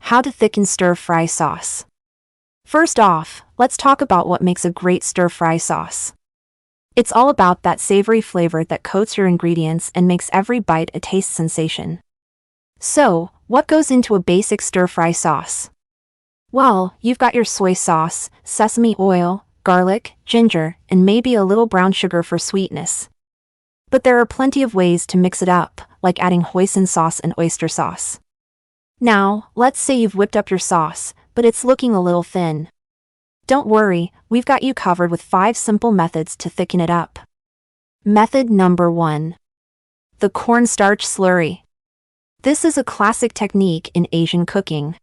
How to thicken stir-fry sauce. First off, let's talk about what makes a great stir-fry sauce. It's all about that savory flavor that coats your ingredients and makes every bite a taste sensation. So, what goes into a basic stir-fry sauce? Well, you've got your soy sauce, sesame oil, garlic, ginger, and maybe a little brown sugar for sweetness. But there are plenty of ways to mix it up, like adding hoisin sauce and oyster sauce. Now, let's say you've whipped up your sauce, but it's looking a little thin. Don't worry, we've got you covered with 5 simple methods to thicken it up. Method number 1. The cornstarch slurry. This is a classic technique in Asian cooking.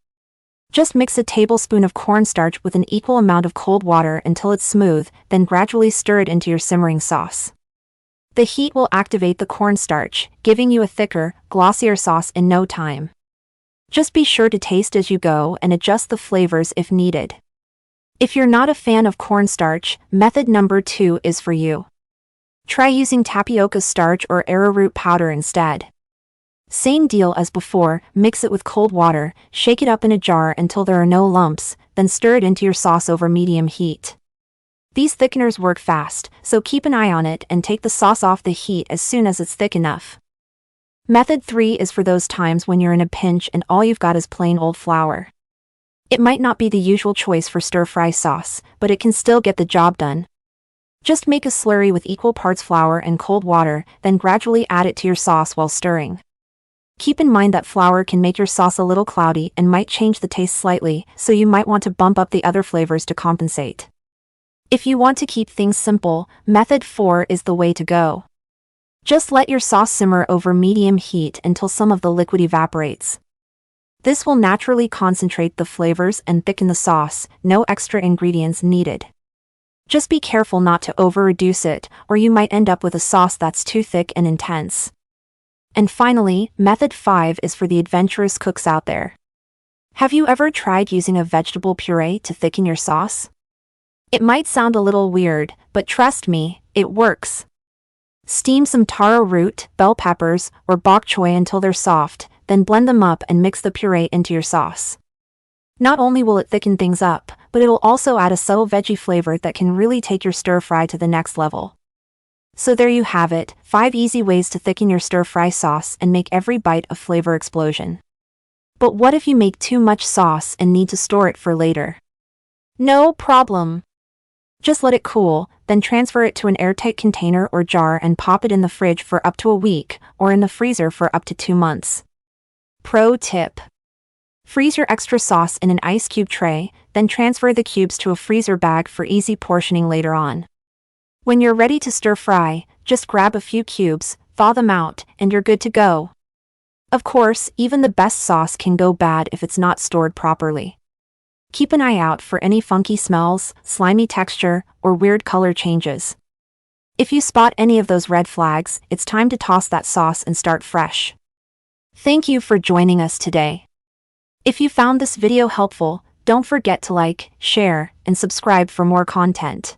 Just mix a tablespoon of cornstarch with an equal amount of cold water until it's smooth, then gradually stir it into your simmering sauce. The heat will activate the cornstarch, giving you a thicker, glossier sauce in no time. Just be sure to taste as you go and adjust the flavors if needed. If you're not a fan of cornstarch, method number 2 is for you. Try using tapioca starch or arrowroot powder instead. Same deal as before, mix it with cold water, shake it up in a jar until there are no lumps, then stir it into your sauce over medium heat. These thickeners work fast, so keep an eye on it and take the sauce off the heat as soon as it's thick enough. Method 3 is for those times when you're in a pinch and all you've got is plain old flour. It might not be the usual choice for stir-fry sauce, but it can still get the job done. Just make a slurry with equal parts flour and cold water, then gradually add it to your sauce while stirring. Keep in mind that flour can make your sauce a little cloudy and might change the taste slightly, so you might want to bump up the other flavors to compensate. If you want to keep things simple, method 4 is the way to go. Just let your sauce simmer over medium heat until some of the liquid evaporates. This will naturally concentrate the flavors and thicken the sauce, no extra ingredients needed. Just be careful not to over-reduce it, or you might end up with a sauce that's too thick and intense. And finally, method 5 is for the adventurous cooks out there. Have you ever tried using a vegetable puree to thicken your sauce? It might sound a little weird, but trust me, it works. Steam some taro root, bell peppers, or bok choy until they're soft, then blend them up and mix the puree into your sauce. Not only will it thicken things up, but it'll also add a subtle veggie flavor that can really take your stir-fry to the next level. So there you have it, 5 easy ways to thicken your stir-fry sauce and make every bite a flavor explosion. But what if you make too much sauce and need to store it for later? No problem. Just let it cool, then transfer it to an airtight container or jar and pop it in the fridge for up to a week, or in the freezer for up to 2 months. Pro tip. Freeze your extra sauce in an ice cube tray, then transfer the cubes to a freezer bag for easy portioning later on. When you're ready to stir fry, just grab a few cubes, thaw them out, and you're good to go. Of course, even the best sauce can go bad if it's not stored properly. Keep an eye out for any funky smells, slimy texture, or weird color changes. If you spot any of those red flags, it's time to toss that sauce and start fresh. Thank you for joining us today. If you found this video helpful, don't forget to like, share, and subscribe for more content.